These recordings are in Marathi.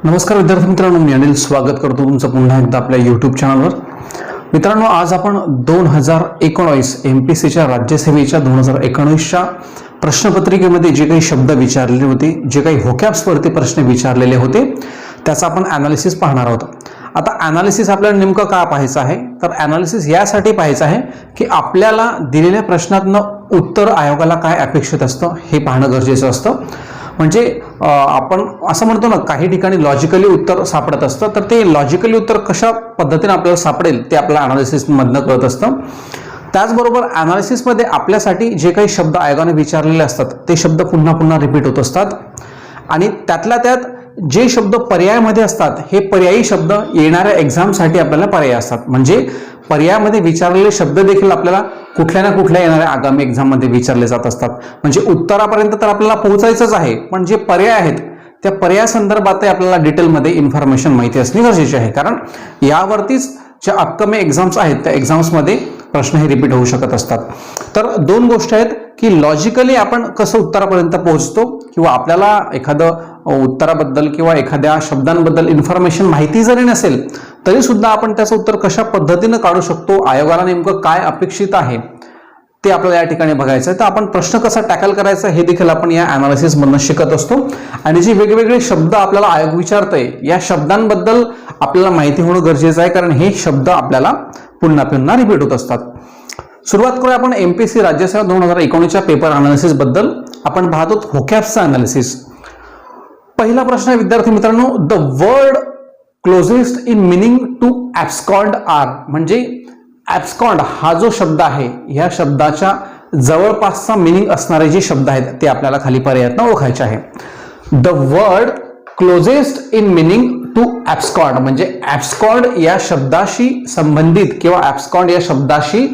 नमस्कार विद्यार्थी मित्रांनो, मी अनिल स्वागत करतो तुमचं पुन्हा एकदा आपल्या यूट्यूब चॅनलवर. मित्रांनो, आज आपण 2019 MPSCच्या राज्यसेवेच्या 2019च्या प्रश्नपत्रिकेमध्ये जे काही शब्द विचारलेले होते, जे काही व्होकॅब्सवरती प्रश्न विचारलेले होते, त्याचा आपण ॲनालिसिस पाहणार आहोत. आता ॲनालिसिस आपल्याला नेमकं का पाहायचं आहे, तर ॲनालिसिस यासाठी पाहायचं आहे की आपल्याला दिलेल्या प्रश्नातनं उत्तर आयोगाला काय अपेक्षित असतं हे पाहणं गरजेचं असतं. म्हणजे आपण असं म्हणतो ना, काही ठिकाणी लॉजिकली उत्तर सापडत असतं, तर ते लॉजिकली उत्तर कशा पद्धतीने आपल्याला सापडेल ते आपल्या ॲनालिसिसमधनं कळत असतं. त्याचबरोबर ॲनालिसिसमध्ये आपल्यासाठी जे काही शब्द आयोगाने विचारलेले असतात ते शब्द पुन्हा पुन्हा रिपीट होत असतात आणि त्यातल्या त्यात जे शब्द पर्यायामध्ये असतात हे पर्यायी शब्द येणाऱ्या एक्झामसाठी आपल्याला पर्याय असतात. म्हणजे पर्यायामध्ये विचारलेले शब्द देखील आपल्याला कुठल्या ना कुठल्या येणाऱ्या आगामी एक्झाममध्ये विचारले जात असतात. म्हणजे उत्तरापर्यंत तर आपल्याला पोहोचायचंच आहे, पण जे पर्याय आहेत त्या पर्यायासंदर्भात आपल्याला डिटेलमध्ये इन्फॉर्मेशन माहिती असणे गरजेचे आहे. कारण यावरतीच ज्या अपकमिंग एक्झाम्स आहेत त्या एक्झाम्समध्ये प्रश्न हे रिपीट होऊ शकत असतात. तर दोन गोष्टी आहेत की लॉजिकली आपण कसं उत्तरापर्यंत पोहोचतो, किंवा आपल्याला एखादं उत्तराबद्दल किंवा एखाद्या शब्दांबद्दल इन्फॉर्मेशन माहिती जरी नसेल तरी सुद्धा आपण त्याचं उत्तर कशा पद्धतीनं काढू शकतो, आयोगाला नेमकं काय अपेक्षित आहे ते आपल्याला या ठिकाणी बघायचं आहे. तर आपण प्रश्न कसा टॅकल करायचा हे देखील आपण या ॲनालिसिसमधून शिकत असतो. आणि जे वेगवेगळे शब्द आपल्याला आयोग विचारतंय या शब्दांबद्दल आपल्याला माहिती होणं गरजेचं आहे, कारण हे शब्द आपल्याला पुन्हा पुन्हा रिपीट होत असतात. सुरुवात करूया आपण MPSC राज्यसेवा 2019च्या पेपर अनालिसिस बद्दल. आपण पाहतो व्होकॅब्सचा अनालिसिस. पहिला प्रश्न आहे विद्यार्थी मित्रांनो, the word closest in meaning to abscond are. म्हणजे ॲब्स्कॉन्ड हा जो शब्द आहे ह्या शब्दाच्या जवळपासचा मिनिंग असणारे जे शब्द आहेत ते आपल्याला खाली पर्यायातनं ओळखायचे आहे. The word closest in meaning to abscond म्हणजे ॲब्स्कॉन्ड या शब्दाशी संबंधित किंवा ॲब्स्कॉन्ड या शब्दाशी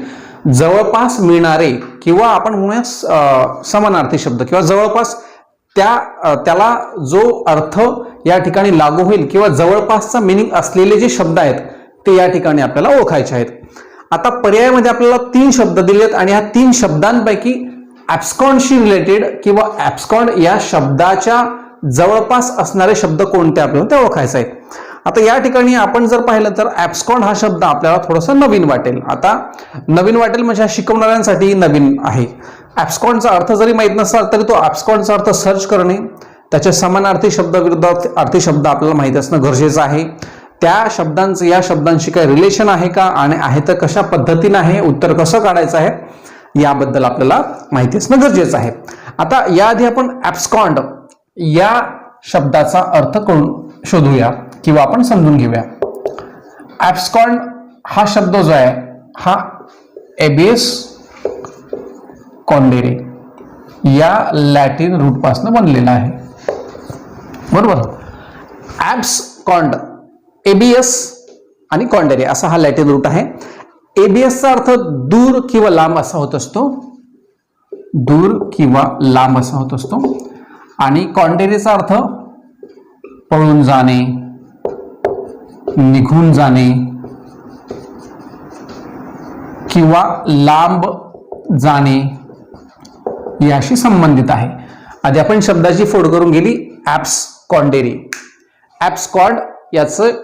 जवळपास मिळणारे किंवा आपण म्हणूया समानार्थी शब्द किंवा जवळपास त्याला जो अर्थ या ठिकाणी लागू होईल किंवा जवळपासचा मिनिंग असलेले जे शब्द आहेत ते या ठिकाणी आपल्याला ओळखायचे आहेत. आता पर्यायामध्ये आपल्याला 3 शब्द दिलेत आणि ह्या 3 शब्दांपैकी ॲब्स्कॉन्डशी रिलेटेड किंवा ॲब्स्कॉन्ड या शब्दाच्या जवळपास असणारे शब्द कोणते आपल्याला ते ओळखायचे आहेत. आता या ठिकाणी आपण जर पाहिलं तर ॲब्स्कॉन्ड हा शब्द आपल्याला थोडासा नवीन वाटेल. आता नवीन वाटेल म्हणजे शिकवणाऱ्यांसाठी नवीन आहे. ॲब्स्कॉन्डचा अर्थ जरी माहीत नसला तरी तो ॲब्स्कॉन्डचा अर्थ सर्च करणे, त्याच्या समानार्थी शब्द विरुद्ध अर्थी शब्द आपल्याला माहिती असणं गरजेचं आहे. त्या शब्दांचं या शब्दांशी काही रिलेशन आहे का, आणि आहे तर कशा पद्धतीने आहे, उत्तर कसं काढायचं आहे याबद्दल आपल्याला माहिती असणं गरजेचं आहे. आता याआधी आपण ॲब्स्कॉन्ड या शब्दाचा अर्थ करून शोधूया किंवा आपण समजून घेऊया. ॲब्स्कॉन्ड हा शब्द जो आहे हा एबियस कॉन्डेरे या लॅटिन रूट पासून बनलेला आहे, बरोबर. ॲब्स्कॉन्ड, एबियस आणि कॉन्डेरे असा हा लॅटिन रूट आहे. एबियसचा अर्थ दूर किंवा लांब असा होत असतो, दूर किंवा लांब असा होत असतो. आणि कॉन्डेरेचा अर्थ पळून जाणे, निघून जाणे किंवा लांब जाणे याशी संबंधित आहे. आधी आपण शब्दाची फोड करून गेली, ॲब्स्कॉन्डेरे. ॲब्स्कॉन्ड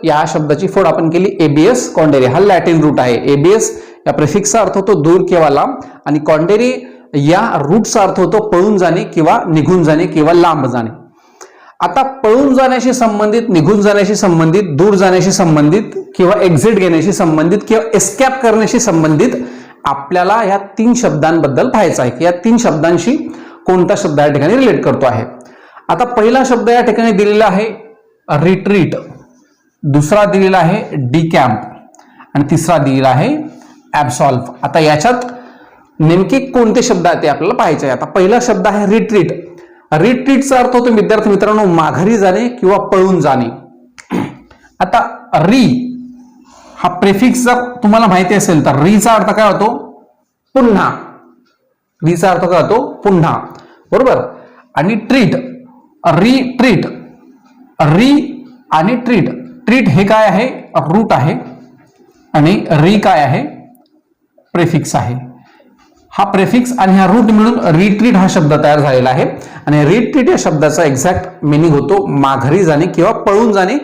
या शब्दाची फोड आपण केली एबियस कॉन्डेरे. हा लॅटिन रूट आहे. एबियस या प्रिफिक्सचा अर्थ होतो दूर किंवा लांब, आणि कॉन्डेरे या रूटचा अर्थ होतो पळून जाणे किंवा निघून जाणे किंवा लांब जाणे. आता पळून जाण्याशी संबंधित, निघून जाण्याशी संबंधित, दूर जाण्याशी संबंधित किंवा एक्झिट घेण्याशी संबंधित किंवा एस्कॅप करण्याशी संबंधित आपल्याला ह्या 3 शब्दांबद्दल पाहायचं आहे की या 3 शब्दांशी कोणता शब्द या ठिकाणी रिलेट करतो आहे. आता पहिला शब्द या ठिकाणी दिलेला आहे रिट्रीट, दुसरा दिलेला आहे डिकॅम्प आणि तिसरा दिलेला आहे ॲब्सॉल्व. आता याच्यात नेमके कोणते शब्द आहेत ते आपल्याला पाहायचे आहे. आता पहिला शब्द आहे रिट्रीट. रिट्रीटचा अर्थ होतो विद्यार्थी मित्रांनो माघारी जाणे किंवा पळून जाणे. आता री हा प्रेफिक्स जर तुम्हाला माहिती असेल तर रीचा अर्थ काय होतो, पुन्हा. रीचा अर्थ काय होतो, पुन्हा, बरोबर. आणि ट्रीट, रिट्रीट, री आणि ट्रीट. ट्रीट हे काय आहे, रूट आहे, आणि री काय आहे, प्रेफिक्स आहे. हा प्रेफिक्स आणि हा रूट मिळून रिट्रीट हा शब्द तयार झालेला आहे. आणि रिट्रीट या शब्दाचा एक्झॅक्ट मिनिंग होतो माघारी जाणे किंवा पळून जाणे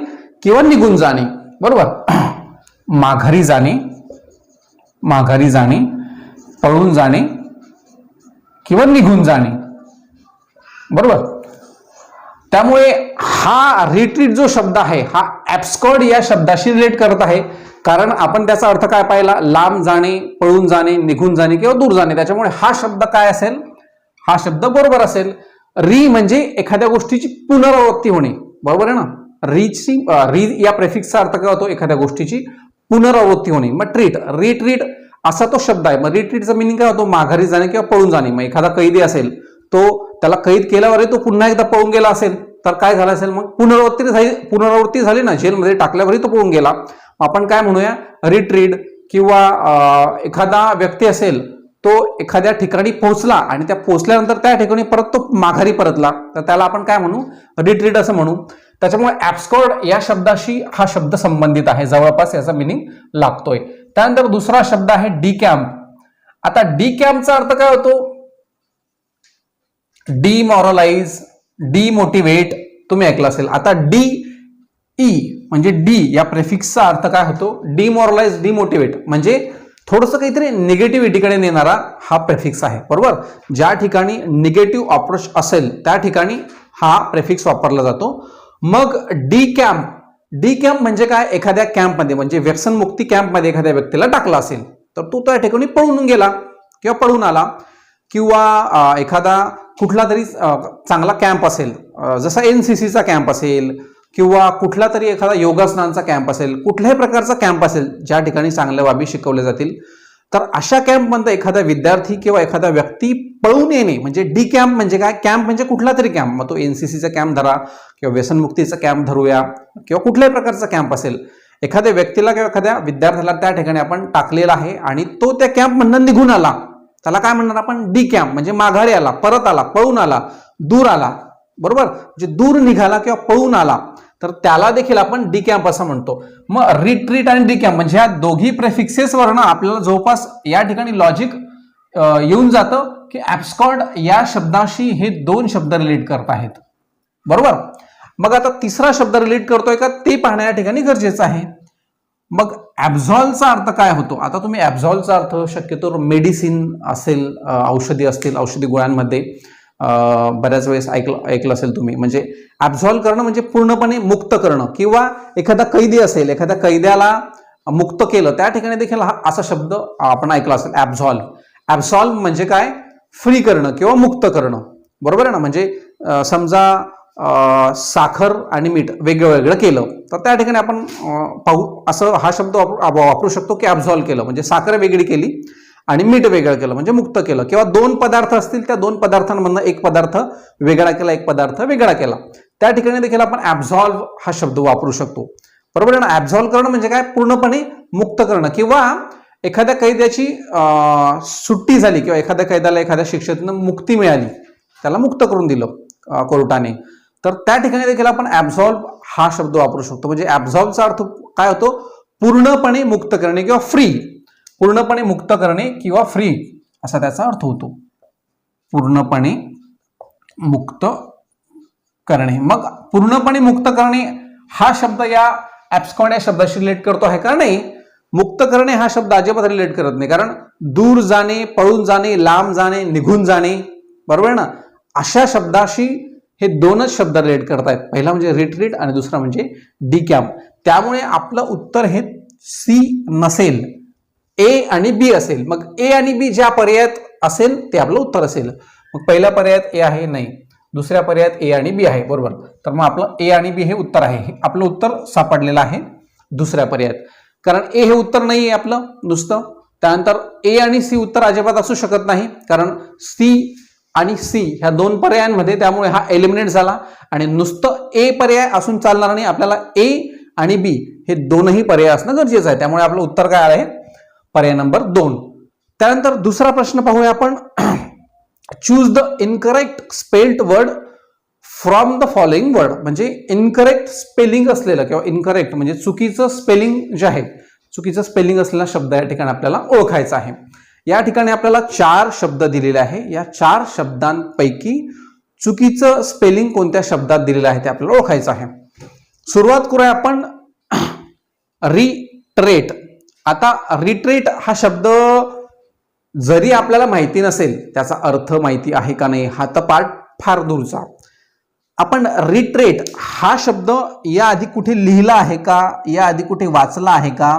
किंवा निघून जाणे. बरोबर, माघारी जाणे, माघारी जाणे, पळून जाणे किंवा निघून जाणे. बरोबर, त्यामुळे हा रिट्रीट जो शब्द आहे हा ऍब्स्कॉर्ड या शब्दाशी रिलेट करत आहे. कारण आपण त्याचा अर्थ काय पाहिला, लांब जाणे, पळून जाणे, निघून जाणे किंवा दूर जाणे. त्याच्यामुळे हा शब्द काय असेल, हा शब्द बरोबर असेल. री म्हणजे एखाद्या गोष्टीची पुनरावृत्ती होणे. बरोबर आहे ना. री या प्रेफिक्सचा अर्थ काय होतो, एखाद्या गोष्टीची पुनरावृत्ती होणे. मग ट्रीट, रिट्रीट असा तो शब्द आहे. मग रिट्रीटचा मिनिंग काय होतो, माघारी जाणे किंवा पळून जाणे. मग एखादा कैदी असेल, तो त्याला कैद केल्यावर तो पुन्हा एकदा पळून गेला असेल तर काय झालं असेल, मग पुनरावृत्ती झाली ना, जेलमध्ये टाकल्यावरही तो पळून गेला. आपण काय म्हणूया, रिट्रीट. किंवा एखादा व्यक्ती असेल, तो एखाद्या ठिकाणी पोहोचला आणि त्या पोहोचल्यानंतर त्या ठिकाणी परत तो माघारी परतला, तर त्याला आपण काय म्हणू, रिट्रीट असं म्हणू. त्याच्यामुळे ऍब्स्कॉर्ड या शब्दाशी हा शब्द संबंधित आहे, जवळपास याचा मिनिंग लागतोय. त्यानंतर दुसरा शब्द आहे डिकॅम्प. आता डिकॅम्पचा अर्थ काय होतो, डिमॉरलाइज, डिमोटिवेट, तुम्ही ऐकलं असेल. आता म्हणजे डी या प्रेफिक्सचा अर्थ काय होतो, डिमॉरलाइज, डिमोटिवेट म्हणजे थोडंसं काहीतरी निगेटिव्हिटीकडे नेणारा हा प्रेफिक्स आहे. बरोबर, ज्या ठिकाणी निगेटिव्ह अप्रोच असेल त्या ठिकाणी हा प्रेफिक्स वापरला जातो. मग डिकॅम्प म्हणजे काय, एखाद्या कॅम्पमध्ये म्हणजे व्यसनमुक्ती कॅम्पमध्ये एखाद्या व्यक्तीला टाकला असेल तर तो त्या ठिकाणी पळून गेला किंवा पळून आला. किंवा एखादा कुठला तरी चांगला कॅम्प असेल, जसा NCCचा कॅम्प असेल किंवा कुठला तरी एखादा योगासनांचा कॅम्प असेल, कुठल्याही प्रकारचा कॅम्प असेल ज्या ठिकाणी चांगल्या बाबी शिकवल्या जातील, तर अशा कॅम्पमध्ये एखादा विद्यार्थी किंवा एखादा व्यक्ती पळून येणे म्हणजे डी कॅम्प म्हणजे काय, कॅम्प म्हणजे कुठला तरी कॅम्प. मग तो NCCचा कॅम्प धरा किंवा व्यसनमुक्तीचा कॅम्प धरूया किंवा कुठल्याही प्रकारचा कॅम्प असेल, एखाद्या व्यक्तीला किंवा एखाद्या विद्यार्थ्याला त्या ठिकाणी आपण टाकलेला आहे आणि तो त्या कॅम्पमधून निघून आला, त्याला काय म्हणणार आपण, डी कॅम्प म्हणजे माघारी आला, परत आला, पळून आला, दूर आला. बरोबर, म्हणजे दूर निघाला किंवा पळून आला तर त्याला देखील आपण डी कॅम्प असं म्हणतो. मग रिट्रीट आणि डी कॅम्प म्हणजे ह्या दोघी प्रेफिक्सेस वरनं आपल्याला जवळपास या ठिकाणी लॉजिक येऊन जातं की ऍब्स्कॉर्ड या शब्दाशी हे दोन शब्द रिलेट करत आहेत. बरोबर, मग आता तिसरा शब्द रिलेट करतोय का ते पाहण्या या ठिकाणी गरजेचं आहे. मग ऍब्झॉल्वचा अर्थ काय होतो, आता तुम्ही ऍब्झॉल्वचा अर्थ शक्यतो मेडिसिन असेल, औषधी असतील, औषधी गोळ्यांमध्ये बऱ्याच वेळेस ऐकलं असेल तुम्ही. म्हणजे ऍब्झॉल्व करणं म्हणजे पूर्णपणे मुक्त करणं. किंवा एखादा कैदी असेल, एखाद्या कैद्याला मुक्त केलं त्या ठिकाणी देखील हा असा शब्द आपण ऐकला असेल, ऍब्झॉल्व म्हणजे काय, फ्री करणं किंवा मुक्त करणं. बरोबर आहे ना. म्हणजे समजा साखर आणि मीठ वेगळं वेगळं केलं तर त्या ठिकाणी आपण पाहू असं हा शब्द वापरू शकतो की ऍब्झॉल्व केलं म्हणजे साखर वेगळी केली आणि मीठ वेगळं केलं म्हणजे मुक्त केलं. किंवा दोन पदार्थ असतील, त्या दोन पदार्थांमधून एक पदार्थ वेगळा केला, एक पदार्थ वेगळा केला, त्या ठिकाणी देखील आपण ऍब्झॉल्व हा शब्द वापरू शकतो. बरोबर आहे ना. ऍब्झॉल्व करणं म्हणजे काय, पूर्णपणे मुक्त करणं. किंवा एखाद्या कैद्याची सुट्टी झाली किंवा एखाद्या कैद्याला एखाद्या शिक्षेतून मुक्ती मिळाली, त्याला मुक्त करून दिलं कोर्टाने, तर त्या ठिकाणी देखील आपण ऍब्झॉल्व हा शब्द वापरू शकतो. म्हणजे ऍब्झॉल्वचा अर्थ काय होतो, पूर्णपणे मुक्त करणे किंवा फ्री, पूर्णपणे मुक्त करणे किंवा फ्री असा त्याचा अर्थ होतो, पूर्णपणे मुक्त करणे. मग पूर्णपणे मुक्त करणे हा शब्द या ऍब्स्कॉर्ड या शब्दाशी रिलेट करतो आहे का, नाही. मुक्त करणे हा शब्द अजिबात रिलेट करत नाही. कारण दूर जाणे, पळून जाणे, लांब जाणे, निघून जाणे, बरोबर ना, अशा शब्दाशी हे दोनच शब्द रिलेट करतायत. पहिला म्हणजे रिट्रीट आणि दुसरा म्हणजे डी कॅम्प. त्यामुळे आपलं उत्तर हे सी नसेल, ए आणि बी असेल. मग ए आणि बी ज्या पर्यायात असेल ते आपलं उत्तर असेल. मग पहिल्या पर्यायात ए आहे, नाही. दुसऱ्या पर्यायात ए आणि बी आहे, बरोबर. तर मग आपलं ए आणि बी हे उत्तर आहे. आपलं उत्तर सापडलेलं आहे दुसऱ्या पर्यायात. कारण ए हे उत्तर नाही आहे आपलं नुसतं. त्यानंतर ए आणि सी उत्तर अजिबात असू शकत नाही, कारण सी आणि सी ह्या दोन पर्यायांमध्ये, त्यामुळे हा एलिमिनेट झाला. आणि नुसतं ए पर्याय असून चालणार नाही, आपल्याला ए आणि बी हे दोनही पर्याय असणं गरजेचं आहे. त्यामुळे आपलं उत्तर काय आहे, पर्याय नंबर 2. त्यानंतर दुसरा प्रश्न पाहूया आपण. Choose the incorrect spelled word from the following word. म्हणजे इनकरेक्ट स्पेलिंग असलेलं किंवा इनकरेक्ट म्हणजे चुकीचं स्पेलिंग जे आहे, चुकीचं स्पेलिंग असलेला शब्द या ठिकाणी आपल्याला ओळखायचा आहे. या ठिकाणी आपल्याला 4 शब्द दिलेले आहे. या 4 शब्दांपैकी चुकीचं स्पेलिंग कोणत्या शब्दात दिलेलं आहे ते आपल्याला ओळखायचं आहे. सुरुवात करूया आपण रिट्रेट. आता रिट्रेट हा शब्द जरी आपल्याला माहिती नसेल त्याचा अर्थ माहिती आहे का नाही हा तर पार्ट फार दूरचा. आपण रिट्रेट हा शब्द याआधी कुठे लिहिला आहे का, याआधी कुठे वाचला आहे का?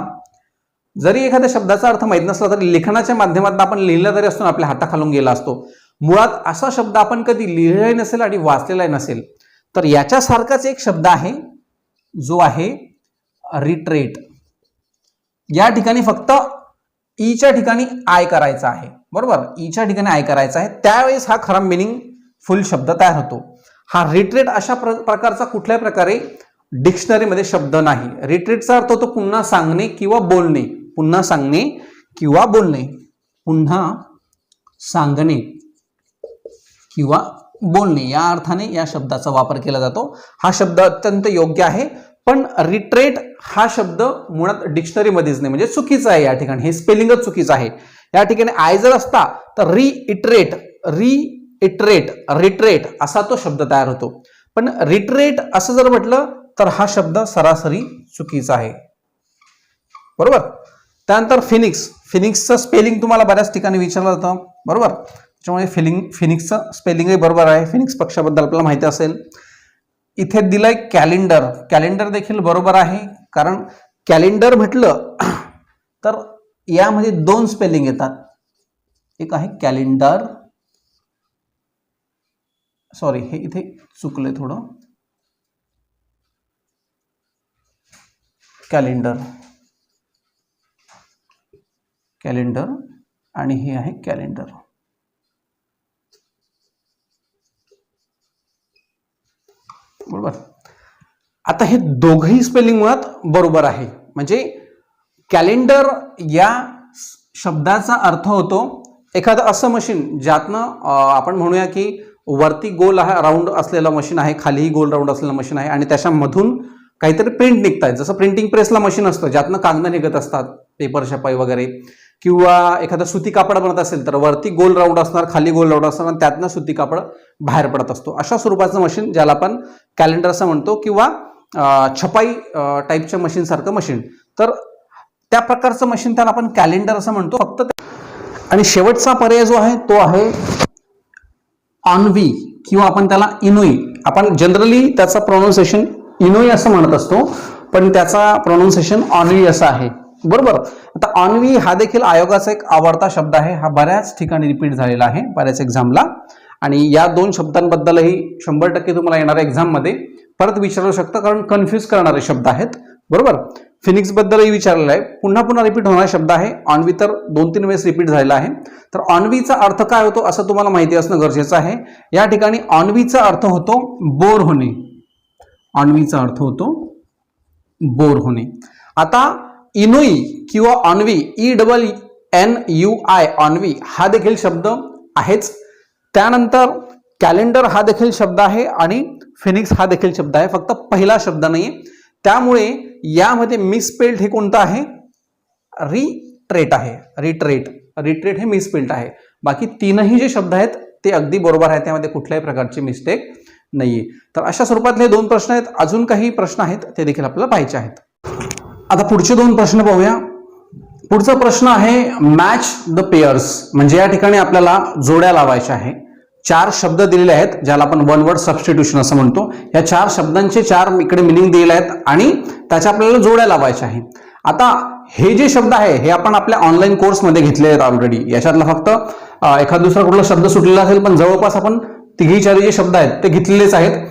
जरी एखाद्या शब्दाचा अर्थ माहित नसला तरी लेखनाच्या माध्यमातून आपण लिहिला तरी असतो, आपल्या हाताखालून गेला असतो. मुळात असा शब्द आपण कधी लिहिलेला नसेल आणि वाचलेला नसेल. तर याच्यासारखाच एक शब्द आहे जो आहे रिट्रेट. या ठिकाणी फक्त ईच्या ठिकाणी आय करायचा आहे, बरोबर. ईच्या ठिकाणी आय करायचा आहे, त्यावेळेस हा खरा मिनिंगफुल शब्द तयार होतो. हा रिट्रेट अशा प्रकारचा कुठल्याही प्रकारे डिक्शनरीमध्ये शब्द नाही. रिट्रेटचा अर्थ होतो पुन्हा सांगणे किंवा बोलणे. पुन्हा सांगणे किंवा बोलणे. पुन्हा सांगणे किंवा बोलणे या अर्थाने या शब्दाचा वापर केला जातो. हा शब्द अत्यंत योग्य आहे. पण रिट्रेट हा शब्द मुळात डिक्शनरीमध्येच नाही, म्हणजे चुकीचा आहे. या ठिकाणी हे स्पेलिंगच चुकीचं आहे. या ठिकाणी आय जर असता तर रिट्रेट रिट्रेट असा तो शब्द तयार होतो. पण रिट्रेट असं जर म्हटलं तर हा शब्द सरासरी चुकीचा आहे, बरोबर. त्यानंतर फिनिक्सचं स्पेलिंग तुम्हाला बऱ्याच ठिकाणी विचारलं जातं, बरोबर. त्याच्यामुळे फिनिक्सचं स्पेलिंगही बरोबर आहे. फिनिक्स पक्षाबद्दल आपल्याला माहिती असेल. इथे दिलंय कॅलेंडर देखील बरोबर आहे, कारण कॅलेंडर म्हटलं तर यामध्ये 2 स्पेलिंग येतात. एक आहे कॅलेंडर, सॉरी हे इथे चुकलंय थोडं, कॅलेंडर आणि हे आहे कॅलेंडर. बरोबर. आता हे दोघही स्पेलिंग मुळात बरोबर आहे. म्हणजे कॅलेंडर या शब्दाचा अर्थ होतो एखादं असं मशीन ज्यातनं आपण म्हणूया की वरती गोल राऊंड असलेलं मशीन आहे, खालीही गोल राऊंड असलेलं मशीन आहे आणि त्याच्यामधून काहीतरी प्रिंट निघताय. जसं प्रिंटिंग प्रेसला मशीन असतं ज्यातनं कागद निघत असतात, पेपर छपाई वगैरे, किंवा एखादा सुती कापड बनत असेल तर वरती गोल राऊंड असणार, खाली गोल राऊंड असणार आणि त्यातनं सुती कापड बाहेर पडत असतो. अशा स्वरूपाचं मशीन ज्याला आपण कॅलेंडर असं म्हणतो, किंवा छपाई टाईपच्या मशीन सारखं मशीन, तर त्या प्रकारचं मशीन त्याला आपण कॅलेंडर असं म्हणतो फक्त. आणि शेवटचा पर्याय जो आहे तो आहे ऑनवी, किंवा आपण त्याला इनोई. आपण जनरली त्याचं प्रोनाउन्सिएशन इनोई असं म्हणत असतो, पण त्याचा प्रोनाउन्सिएशन ऑनवी असं आहे, बरोबर. आता ऑनवी हा देखील आयोगाचा एक आवडता शब्द आहे. हा बऱ्याच ठिकाणी रिपीट झालेला आहे, बऱ्याच एक्झामला. आणि या 2 शब्दांबद्दलही 100% तुम्हाला येणाऱ्या एक्झाममध्ये परत विचारू शकतं, कारण कन्फ्यूज करणारे शब्द आहेत, बरोबर. फिनिक्स बद्दलही विचारलेलं आहे, पुन्हा पुन्हा रिपीट होणारा शब्द आहे. ऑनवी तर 2-3 वेळेस रिपीट झालेला आहे. तर ऑनवीचा अर्थ काय होतो असं तुम्हाला माहिती असणं गरजेचं आहे. या ठिकाणी ऑनवीचा अर्थ होतो बोर होणे. ऑनवीचा अर्थ होतो बोर होणे. आता इनोई किंवा ऑनवी, ENNUI, ऑनवी हा देखील शब्द आहेच. त्यानंतर कॅलेंडर हा देखील शब्द आहे आणि फिनिक्स हा देखील शब्द आहे, फक्त पहिला शब्द नाहीये. त्यामुळे यामध्ये मिसस्पेल्ड हे कोणतं आहे? रिट्रेट आहे. रिट्रेट हे मिसस्पेल्ड आहे. बाकी 3ही जे शब्द आहेत ते अगदी बरोबर आहे, त्यामध्ये कुठल्याही प्रकारची मिस्टेक नाहीये. तर अशा स्वरूपातले 2 प्रश्न आहेत. अजून काही प्रश्न आहेत ते देखील आपल्याला पाहायचे आहेत. आता पुढचे 2 प्रश्न पाहूया. पुढचा प्रश्न आहे मॅच द पेयर्स. म्हणजे या ठिकाणी आपल्याला जोड्या लावायच्या आहे. 4 शब्द दिलेले आहेत ज्याला आपण वन वर्ड सबस्टिट्यूशन असं म्हणतो. या 4 शब्दांचे 4 इकडे मिनिंग दिलेले आहेत आणि त्याच्या आपल्याला जोड्या लावायच्या आहे. आता हे जे शब्द आहे हे आपण आपल्या ऑनलाईन कोर्समध्ये घेतले आहेत ऑलरेडी. याच्यातला फक्त एखादा दुसरा कुठला शब्द सुटलेला असेल, पण जवळपास आपण 3-4 जे शब्द आहेत ते घेतलेलेच आहेत.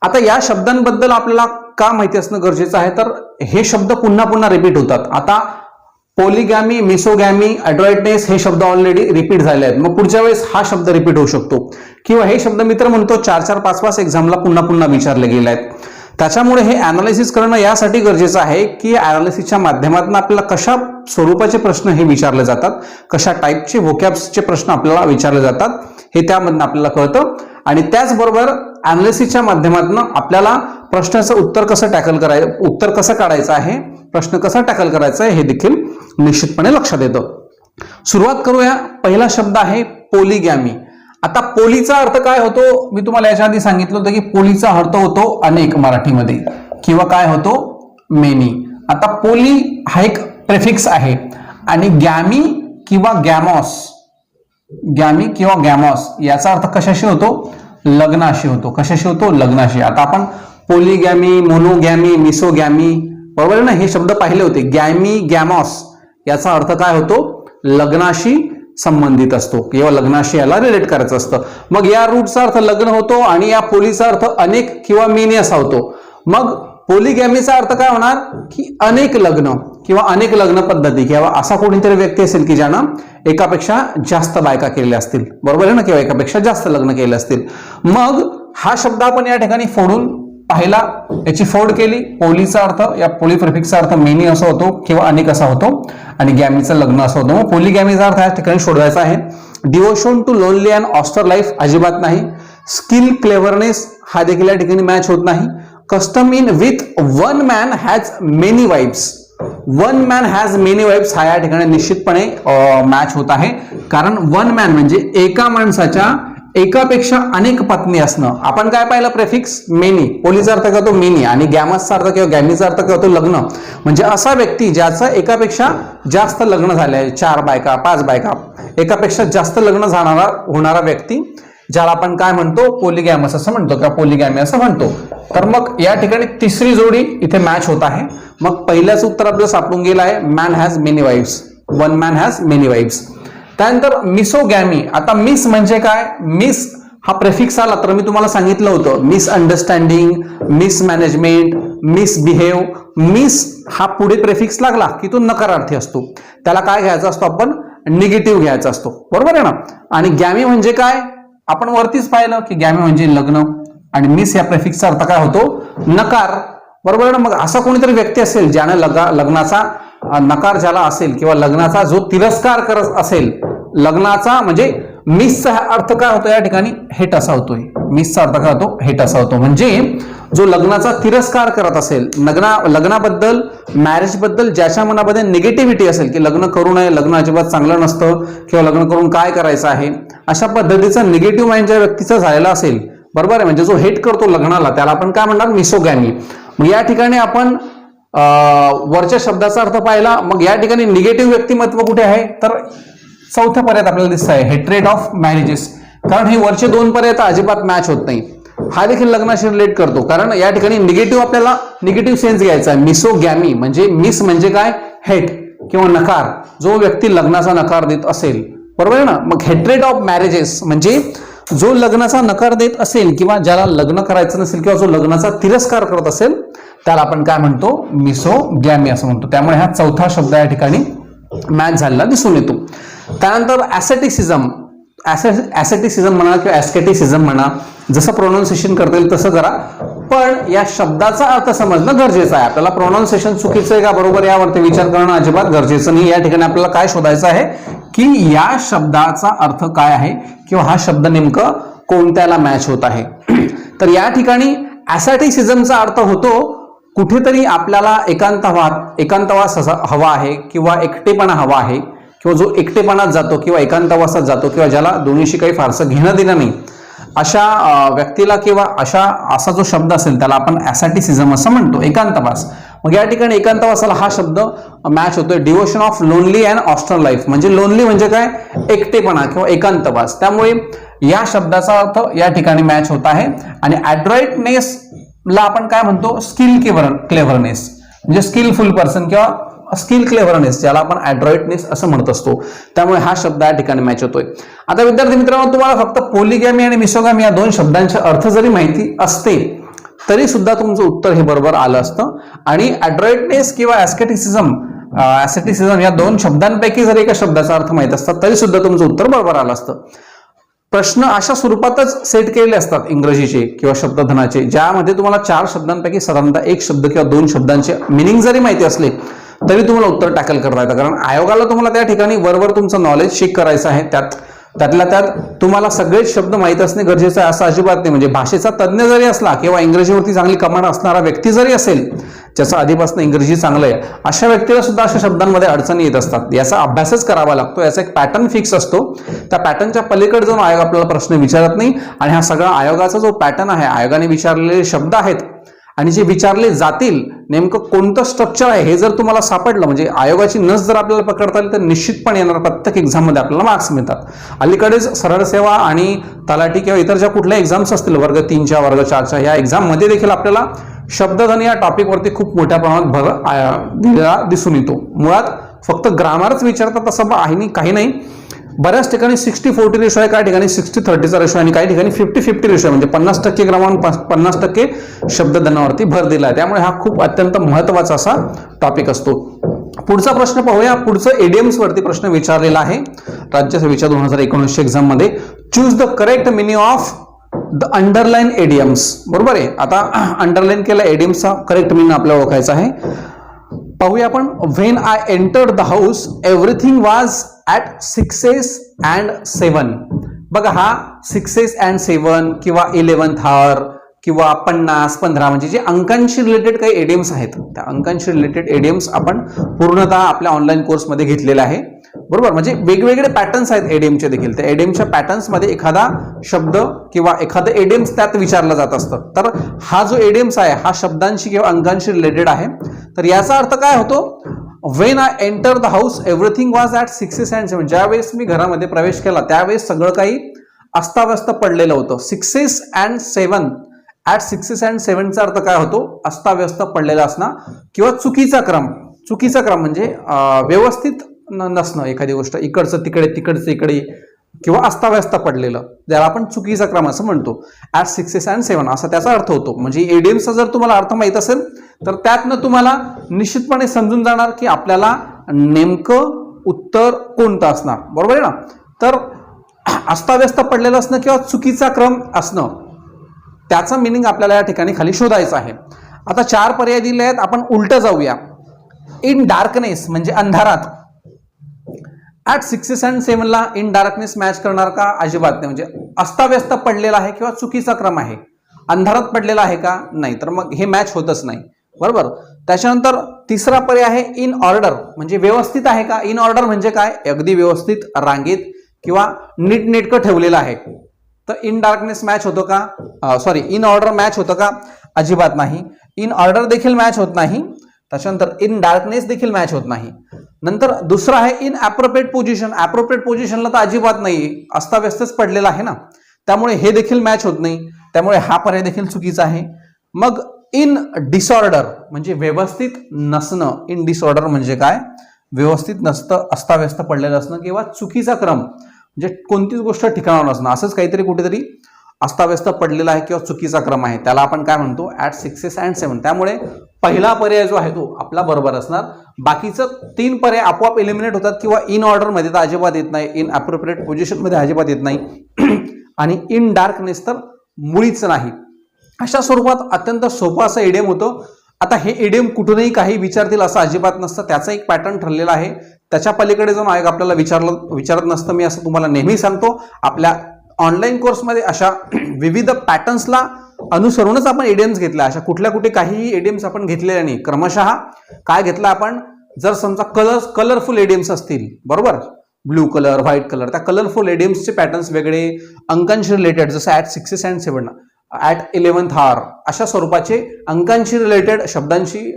आता या शब्दांबद्दल आपल्याला का माहिती असणं गरजेचं आहे, तर हे शब्द पुन्हा पुन्हा रिपीट होतात. आता पॉलिगॅमी, मिसोगॅमी, अडॉइटनेस हे शब्द ऑलरेडी रिपीट झाले आहेत. मग पुढच्या वेळेस हा शब्द रिपीट होऊ शकतो, किंवा हे शब्द मित्र म्हणतो 4-4, 5-5 एक्झामला पुन्हा पुन्हा विचारले गेले आहेत. त्याच्यामुळे हे अनालिसिस करणं यासाठी गरजेचं आहे की अनालिसिसच्या माध्यमातून आपल्याला कशा स्वरूपाचे प्रश्न हे विचारले जातात, कशा टाईपचे व्होकॅब्सचे प्रश्न आपल्याला विचारले जातात हे त्यामधून आपल्याला कळतं. आणि त्याचबरोबर अनालिसिसच्या माध्यमातून आपल्याला प्रश्नाचं उत्तर कसं काढायचं आहे, प्रश्न कसा टॅकल करायचा आहे हे देखील निश्चितपणे लक्षात येतं. सुरुवात करूया. पहिला शब्द आहे पोलिगॅमी. आता पोलीचा अर्थ काय होतो मी तुम्हाला याच्या आधी सांगितलं होतं की पोलीचा अर्थ होतो अनेक मराठीमध्ये किंवा काय होतो मेनी. आता पोली हा एक प्रेफिक्स आहे आणि गॅमी किंवा गॅमॉस, गॅमी किंवा गॅमॉस याचा अर्थ कशाशी होतो लग्नाशी होतो. कशाशी होतो लग्नाशी. आता आपण पोलिगॅमी, मोनोगॅमी, मिसोगॅमी बरोबर आहे ना हे शब्द पाहिले होते. गॅमी गॅमॉस याचा अर्थ काय होतो लग्नाशी संबंधित असतो किंवा लग्नाशी याला रिलेट करायचं असतं. मग या रूटचा अर्थ लग्न होतो आणि या पोलीचा अर्थ अनेक किंवा मेनी असा होतो. मग पोलिगॅमीचा अर्थ काय होणार की अनेक लग्न किंवा अनेक लग्न पद्धती किंवा असा कोणीतरी व्यक्ती असेल की ज्यानं एकापेक्षा जास्त बायका केलेल्या असतील बरोबर आहे ना किंवा एकापेक्षा जास्त लग्न केले असतील. मग हा शब्द आपण या ठिकाणी फोडून पाहिला, याची फोड केली. पोलीचा अर्थ या पोली प्रिफिक्सचा अर्थ मेनी असा होतो किंवा अनेक असा होतो आणि गॅमीचं लग्न असं होतं. मग पोलिगॅमीचा अर्थ या ठिकाणी शोधायचा आहे. Devotion to lonely and austere life अजिबात नाही. स्किल क्लेव्हरनेस हा देखील या ठिकाणी मॅच होत नाही. Custom in with one man has many wife's, one man has many wife's हा या ठिकाणी निश्चितपणे मॅच होत आहे. कारण वन मॅन म्हणजे एका माणसाच्या एकापेक्षा अनेक पत्नी असणं. आपण काय पाहिलं प्रेफिक्स मेनी, पोलीचा अर्थ काय होतो मेनी आणि गॅमसचा अर्थ किंवा गॅमीचा अर्थ काय होतो लग्न. म्हणजे असा व्यक्ती ज्याचं एकापेक्षा जास्त लग्न झाले आहे, 4 बायका 5 बायका एकापेक्षा जास्त लग्न होणारा व्यक्ती ज्याला आपण काय म्हणतो पोलिगॅमस असं म्हणतो किंवा पोलिगॅमी असं म्हणतो. तर मग या ठिकाणी तिसरी जोडी इथे मॅच होत आहे. मग पहिल्याच उत्तर आपल्याला सापडून गेलं आहे man has many wife's, one man has many wife's. त्यानंतर मिसोगॅमी. आता मिस म्हणजे काय, मिस हा प्रेफिक्स आला तर मी तुम्हाला सांगितलं होतं मिसअंडरस्टँडिंग, मिसमॅनेजमेंट, मिसबिहेव. मिस हा पुढे प्रेफिक्स लागला की तो नकारार्थी असतो. त्याला काय घ्यायचा असतो आपण निगेटिव्ह घ्यायचा असतो बरोबर आहे ना. आणि गॅमी म्हणजे काय आपण वरतीच पाहिलं की गॅमी म्हणजे लग्न आणि मिस या प्रेफिक्सचा अर्थ काय होतो नकार बरोबर आहे ना. मग असा कोणीतरी व्यक्ती असेल ज्याने लग्नाचा नकार ज्याला असेल किंवा लग्नाचा जो तिरस्कार करत असेल, लग्नाचा म्हणजे मिसचा अर्थ काय होतो या ठिकाणी हेट असा होतोय. मिसचा अर्थ काय होतो हेट असा होतो. म्हणजे जो लग्नाचा तिरस्कार करत असेल, लग्नाबद्दल मॅरेज बद्दल ज्याच्या मनामध्ये निगेटिव्हिटी असेल की लग्न करू नये, लग्न अजिबात चांगलं नसतं किंवा लग्न करून काय करायचं आहे, अशा पद्धतीचा निगेटिव्ह माइंड ज्या व्यक्तीचा झालेला असेल बरोबर आहे, म्हणजे जो हेट करतो लग्नाला त्याला आपण काय म्हणणार मिसोगॅमी. मग या ठिकाणी आपण वरच्या शब्दाचा अर्थ पाहिला. मग या ठिकाणी निगेटिव्ह व्यक्तिमत्व कुठे आहे तर चौथ्या पर्यायात आपल्याला दिसत आहे हेट्रेड ऑफ मॅरेजेस. कारण हे वरचे 2 पर्याय अजिबात मॅच होत नाही. हा देखील लग्नाशी रिलेट करतो कारण या ठिकाणी निगेटिव्ह आपल्याला निगेटिव्ह सेन्स घ्यायचा आहे. मिसोगॅमी म्हणजे मिस म्हणजे काय हेट किंवा नकार, जो व्यक्ती लग्नाचा नकार देत असेल बरोबर आहे ना. मग हेट्रेड ऑफ मॅरेजेस म्हणजे जो लग्नाचा नकार देत असेल किंवा ज्याला लग्न करायचं नसेल किंवा जो लग्नाचा तिरस्कार करत असेल त्याला आपण काय म्हणतो मिसोगॅमी असं म्हणतो. त्यामुळे हा चौथा शब्द या ठिकाणी मॅच झालेला दिसून येतो. त्यानंतर ऍसेटिसिझम. ऍसेटिसिझम म्हणा किंवा ऍस्केटिसिझम म्हणा, जसं प्रोनाऊन्सिएशन करता येईल तसं करा, पण या शब्दाचा अर्थ समजणं गरजेचं आहे. आपल्याला प्रोनाऊन्सिएशन चुकीचं आहे का बरोबर यावरती विचार करणं अजिबात गरजेचं नाही. या ठिकाणी आपल्याला काय शोधायचं आहे की या शब्दाचा अर्थ काय आहे किंवा हा शब्द नेमकं कोणत्याला मॅच होत आहे. तर या ठिकाणी ऍसेटिसिझमचा अर्थ होतो कुठेतरी आपल्याला एकांतवास हवा आहे किंवा एकटेपणा हवा आहे किंवा जो एकटेपणात जातो किंवा एकांतवासात जातो किंवा ज्याला दोन्हीशी काही फारसं घेणं देणं नाही अशा व्यक्तीला किंवा असा जो शब्द असेल त्याला आपण ऍसेटिसिझम असं म्हणतो, एकांतवास. मग या ठिकाणी एकांतवासाला हा शब्द मॅच होतोय. Devotion of lonely and austere life म्हणजे लोनली म्हणजे काय एकटेपणा किंवा एकांतवास. त्यामुळे या शब्दाचा अर्थ या ठिकाणी मॅच होत आहे. आणि ऍड्रॉइटनेस ला आपण काय म्हणतो स्किल क्लेव्हरनेस म्हणजे स्किलफुल पर्सन किंवा स्किल क्लेव्हरनेस ज्याला आपण ऍड्रॉइटनेस असं म्हणत असतो. त्यामुळे हा शब्द या ठिकाणी मॅच होतोय. आता विद्यार्थी मित्रांनो तुम्हाला फक्त पोलिगॅमी आणि मिसोगॅमी या 2 शब्दांचे अर्थ जरी माहिती असते तरी सुद्धा तुमचं उत्तर हे बरोबर आलं असतं. आणि ऍड्रॉइटनेस किंवा ऍसेटिसिझम या 2 शब्दांपैकी जर एका शब्दाचा अर्थ माहित असता तरी सुद्धा तुमचं उत्तर बरोबर आलं असतं. प्रश्न अशा स्वरूपातच सेट केलेले असतात इंग्रजीचे किंवा शब्दधनाचे, ज्यामध्ये तुम्हाला 4 शब्दांपैकी साधारणतः 1 शब्द किंवा 2 शब्दांचे मिनिंग जरी माहिती असले तरी तुम्हाला उत्तर टॅकल करता येतं. कारण आयोगाला तुम्हाला त्या ठिकाणी वरवर तुमचं नॉलेज चेक करायचं आहे. त्यात त्यातल्या त्यात तुम्हाला सगळेच शब्द माहीत असणे गरजेचं आहे असं अजिबात नाही. म्हणजे भाषेचा तज्ज्ञ जरी असला किंवा इंग्रजीवरती चांगली कमांड असणारा व्यक्ती जरी असेल, ज्याचं आधीपासून इंग्रजी चांगलं आहे, अशा व्यक्तीला सुद्धा अशा शब्दांमध्ये अडचणी येत असतात. याचा अभ्यासच करावा लागतो. याचा एक पॅटर्न फिक्स असतो. त्या पॅटर्नच्या पलीकडे जाऊन आयोग आपल्याला प्रश्न विचारत नाही. आणि हा सगळा आयोगाचा जो पॅटर्न आहे, आयोगाने विचारलेले शब्द आहेत आणि जे विचारले जातील, नेमकं कोणतं स्ट्रक्चर आहे हे जर तुम्हाला सापडलं, म्हणजे आयोगाची नस जर आपल्याला पकडता आली, तर निश्चितपणे येणार प्रत्येक एक्झाममध्ये आपल्याला मार्क्स मिळतात. अलीकडेच सरळ सेवा आणि तलाठी किंवा इतर ज्या कुठल्या एक्झाम्स असतील, वर्ग 3च्या वर्ग 4च्या, या एक्झाममध्ये देखील आपल्याला शब्दधन या टॉपिकवरती खूप मोठ्या प्रमाणात भर दिलेला दिसून येतो. मुळात फक्त ग्रामरच विचारतात असं आहे काही नाही. बऱ्याच ठिकाणी 60-40 रेशो आहे, काही ठिकाणी 60-30चा रेशो आहे आणि काही ठिकाणी 50-50 रेशो आहे. म्हणजे 50% ग्रामर 50% शब्दधनावरती भर दिला आहे. त्यामुळे हा खूप अत्यंत महत्त्वाचा असा टॉपिक असतो. पुढचा प्रश्न पाहूया. पुढचं एडियम्स वरती प्रश्न विचारलेला आहे राज्यसेवेच्या 2019 एक्झाम मध्ये. Choose the correct meaning of the underline idioms. बरोबर आहे. आता अंडरलाइन केला एडियम्सचा करेक्ट मिनिंग आपल्याला ओळखायचा आहे. पाहूया आपण. When I entered the house everything was at 6s and 7. बघा, हा 6s and 7 किंवा 11th hour किंवा 50, 15 म्हणजे जे अंकांशी रिलेटेड काही एडियम्स आहेत, त्या अंकांशी रिलेटेड एडियम्स आपण पूर्णतः आपल्या ऑनलाईन कोर्समध्ये घेतलेले आहे. बरोबर. म्हणजे वेगवेगळे पॅटर्न्स आहेत एडियमचे देखील. त्या एडियमच्या पॅटर्न्समध्ये एखादा शब्द किंवा एखादं एडियम्स त्यात विचारलं जात असतं. तर हा जो एडियम्स आहे हा शब्दांशी किंवा अंकांशी रिलेटेड आहे. तर याचा अर्थ काय होतो? When I enter the house everything was at 6s and 7. ज्यावेळेस मी घरामध्ये प्रवेश केला त्यावेळेस सगळं काही अस्ताव्यस्त पडलेलं होतं. 6s and 7 at 6s and 7चा अर्थ काय होतो? अस्ताव्यस्त पडलेला असणं किंवा चुकीचा क्रम. चुकीचा क्रम म्हणजे व्यवस्थित नसणं. एखादी गोष्ट इकडचं तिकडे, तिकडचं इकडे किंवा अस्ताव्यस्त पडलेलं, ज्याला आपण चुकीचा क्रम असं म्हणतो. ॲट 6s and 7 असा त्याचा अर्थ होतो. म्हणजे एडियमचा जर तुम्हाला अर्थ माहित असेल तर त्यातनं तुम्हाला निश्चितपणे समजून जाणार की आपल्याला नेमकं उत्तर कोणतं असणार. बरोबर आहे ना? तर अस्ताव्यस्त पडलेलं असणं किंवा चुकीचा क्रम असणं, त्याचा मिनिंग आपल्याला या ठिकाणी खाली शोधायचं आहे. आता 4 पर्याय दिले आहेत. आपण उलट जाऊया. इन डार्कनेस म्हणजे अंधारात. ॲट 6s and 7 ला इन डार्कनेस मॅच करणार का? अजिबात नाही. म्हणजे अस्ताव्यस्त पडलेला आहे किंवा चुकीचा क्रम आहे. अंधारात पडलेला आहे का? नाही. तर मग हे मॅच होतच नाही. बरोबर. त्याच्यानंतर तिसरा पर्याय आहे इन ऑर्डर म्हणजे व्यवस्थित आहे का? इन ऑर्डर म्हणजे काय? अगदी व्यवस्थित रांगेत किंवा नीटनेटकं ठेवलेलं आहे. तर इन डार्कनेस मॅच होतो का? सॉरी, इन ऑर्डर मॅच होतं का? अजिबात नाही. इन ऑर्डर देखील मॅच होत नाही. त्याच्यानंतर इन डार्कनेस देखील मॅच होत नाही. नंतर दुसरं आहे इन ॲप्रोप्रिएट पोझिशन. ॲप्रोप्रिएट पोझिशनला तर अजिबात नाही, अस्ताव्यस्तच पडलेला आहे ना, त्यामुळे हे देखील मॅच होत नाही. त्यामुळे हा पर्याय देखील चुकीचा आहे. मग इन डिसऑर्डर म्हणजे व्यवस्थित नसणं. इन डिसऑर्डर म्हणजे काय? व्यवस्थित नसतं, अस्ताव्यस्त पडलेलं असणं किंवा चुकीचा क्रम म्हणजे कोणतीच गोष्ट ठिकाणावर नसणं, असंच काहीतरी कुठेतरी अस्ताव्यस्त पडलेला आहे किंवा चुकीचा क्रम आहे, त्याला आपण काय म्हणतो? At 6s and 7. त्यामुळे पहिला पर्याय जो आहे तो आपला बरोबर असणार. बाकीचं 3 पर्याय आपोआप एलिमिनेट होतात किंवा इन ऑर्डर मध्ये तर अजिबात येत नाही, इन ॲप्रोप्रिएट पोझिशन मध्ये अजिबात येत नाही आणि इन डार्कनेस तर मुळीच नाही. अशा स्वरूपात अत्यंत सोपं असं एडियम होतं. आता हे एडियम कुठूनही काही विचारतील असं अजिबात नसतं. त्याचा एक पॅटर्न ठरलेला आहे. त्याच्या पलीकडे जाऊन आयोग आपल्याला विचारत नसतं. मी असं तुम्हाला नेहमी सांगतो. आपल्या ऑनलाईन कोर्समध्ये अशा विविध पॅटर्न्सला अनुसरूनच आपण एडियम्स घेतल्या. अशा कुठे काहीही एडियम्स आपण घेतलेल्या नाही. क्रमशः काय घेतलं आपण? जर समजा कलरफुल एडियम्स असतील, बरोबर, ब्लू कलर, व्हाईट कलर, त्या कलरफुल एडियम्सचे पॅटर्न्स वेगळे, अंकांशी रिलेटेड जसं at 6s and 7, at 11th hour अशा स्वरूपाचे अंकांशी रिलेटेड शब्दांशी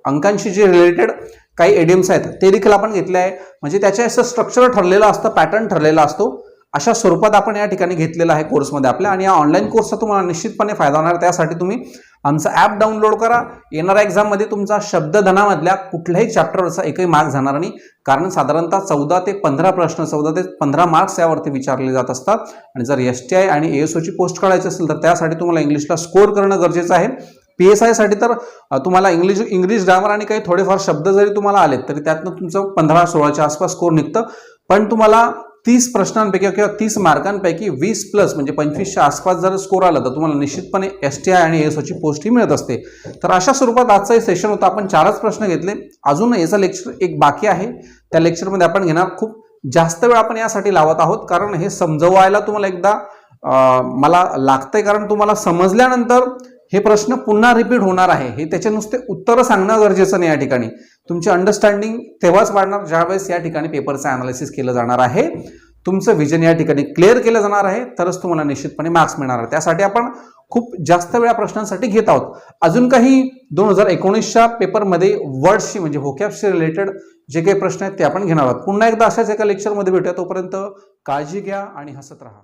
अंकांशी जे रिलेटेड काही एडियम्स आहेत ते देखील आपण घेतले आहे. म्हणजे त्याचे असं स्ट्रक्चर ठरलेलं असतं, पॅटर्न ठरलेला असतो. अशा स्वरूपात आपण या ठिकाणी घेतलेलं आहे कोर्समध्ये आपल्या. आणि या ऑनलाईन कोर्सचा तुम्हाला निश्चितपणे फायदा होणार. त्यासाठी तुम्ही आमचं ॲप डाउनलोड करा. येणाऱ्या एक्झाममध्ये तुमचा शब्दधनामधल्या कुठल्याही चॅप्टरवरचा एकही मार्क जाणार नाही. कारण साधारणतः 14 ते 15 प्रश्न, 14 ते 15 मार्क्स यावरती विचारले जात असतात. आणि जर STI आणि ASOची पोस्ट काढायची असेल तर त्यासाठी तुम्हाला इंग्लिशला स्कोर करणं गरजेचं आहे. PSI साठी तर तुम्हाला इंग्लिश ग्रामर आणि काही थोडेफार शब्द जरी तुम्हाला आलेत तरी त्यातनं तुमचं 15-16च्या आसपास स्कोर निघतं. पण तुम्हाला 30 प्रश्नांपैकी किंवा 30 मार्कांपैकी 20+ म्हणजे 25च्या आसपास जर स्कोर आला तर तुम्हाला निश्चितपणे STI आणि ASOची पोस्ट ही मिळत असते. तर अशा स्वरूपात आजचं हे सेशन होतं. आपण 4च प्रश्न घेतले. अजून याचा लेक्चर एक बाकी आहे. त्या लेक्चरमध्ये आपण घेणार खूप जास्त वेळ आपण यासाठी लावत आहोत, कारण हे समजवायला तुम्हाला एकदा मला लागतंय, कारण तुम्हाला समजल्यानंतर हे प्रश्न पुन्हा रिपीट होणार आहे. हे त्याचे नुसते उत्तर सांगणं गरजेचं नाही. या ठिकाणी तुमची अंडरस्टँडिंग तेव्हाच वाढणार ज्यावेळेस या ठिकाणी पेपरचं अनालिसिस केलं जाणार आहे, तुमचं विजन या ठिकाणी क्लिअर केलं जाणार आहे, तरच तुम्हाला निश्चितपणे मार्क्स मिळणार आहे. त्यासाठी आपण खूप जास्त वेळा प्रश्नांसाठी घेत आहोत. अजून काही 2019च्या पेपरमध्ये वर्ड्सशी म्हणजे व्होकॅबशी रिलेटेड जे काही प्रश्न आहेत ते आपण घेणार आहोत. पुन्हा एकदा अशाच एका लेक्चरमध्ये भेटूया. तोपर्यंत काळजी घ्या आणि हसत राहा.